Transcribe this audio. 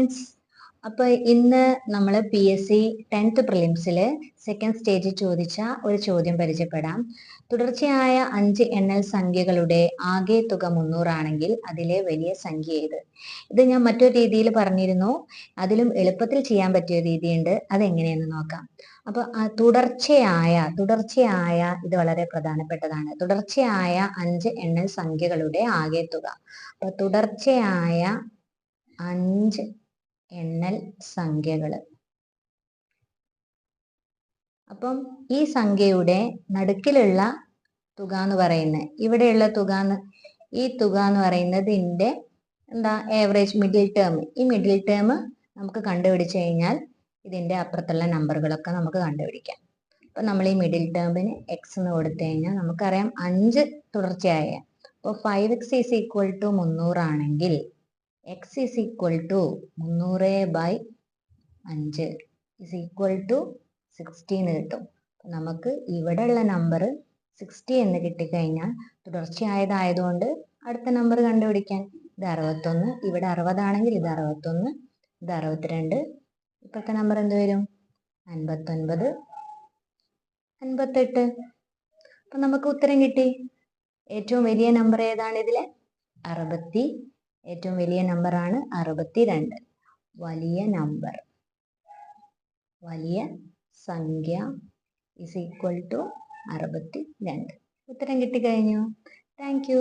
Friends. അപ്പോൾ ഇന്ന് നമ്മൾ PSC 10th പ്രിലിംസിൽ സെക്കൻഡ് സ്റ്റേജിൽ ചോദിച്ച ഒരു ചോദ്യം പരിചയപ്പെടാം. തുടർച്ചയായ 5 എണ്ണൽ സംഖ്യകളുടെ ആകെ തുക 300 ആണെങ്കിൽ അതിലെ വലിയ സംഖ്യ ഏത്? ഇത് ഞാൻ മറ്റൊരു രീതിയിൽ പറഞ്ഞിരുന്നു. അതിലും എളുപ്പത്തിൽ ചെയ്യാൻ പറ്റിയ രീതിയുണ്ട്. അതെങ്ങനെയെന്ന് നോക്കാം. അപ്പോൾ തുടർച്ചയായ ഇത് വളരെ പ്രധാനപ്പെട്ടതാണ്. തുടർച്ചയായ 5 എണ്ണൽ സംഖ്യകളുടെ ആകെ തുക. അപ്പോൾ തുടർച്ചയായ 5 എണ്ണൽ സംഖ്യകൾ. അപ്പം ഈ സംഖ്യയുടെ നടുക്കിലുള്ള തുക എന്ന് പറയുന്നത്, ഇവിടെയുള്ള ഈ തുക എന്ന് പറയുന്നതിന്റെ ആവറേജ് മിഡിൽ ടേം. ഈ മിഡിൽ ടേം നമുക്ക് കണ്ടുപിടിച്ചു കഴിഞ്ഞാൽ ഇതിന്റെ അപ്പുറത്തുള്ള നമ്പറുകളൊക്കെ നമുക്ക് കണ്ടുപിടിക്കാം. അപ്പൊ നമ്മൾ ഈ മിഡിൽ ടേമിന് x എന്ന് കൊടുത്തു കഴിഞ്ഞാൽ നമുക്കറിയാം 5 തുടർച്ചയായ. അപ്പോൾ 5x ഈസ് ഈക്വൽ ടു 300 ആണെങ്കിൽ x is equal to 300/5 is equal to 60 എന്ന് കിട്ടും. നമുക്ക് ഇവിടെ ഉള്ള നമ്പർ 60 എന്ന് കിട്ടിക്കഴിഞ്ഞാൽ തുടർച്ചയായതായതുകൊണ്ട് അടുത്ത നമ്പർ കണ്ടുപിടിക്കാൻ ഇത് 61, ഇവിടെ 60 ആണെങ്കിൽ ഇത് 61, ഇത് 62, ഇപ്പോഴത്തെ നമ്പർ എന്ത് വരും? 59, 58. അപ്പൊ നമുക്ക് ഉത്തരം കിട്ടി. ഏറ്റവും വലിയ നമ്പർ ഏതാണ് ഇതിലെ? ഏറ്റവും വലിയ നമ്പറാണ് 62. വലിയ സംഖ്യ is equal to 62. ഉത്തരം കിട്ടിക്കഴിഞ്ഞു. Thank you.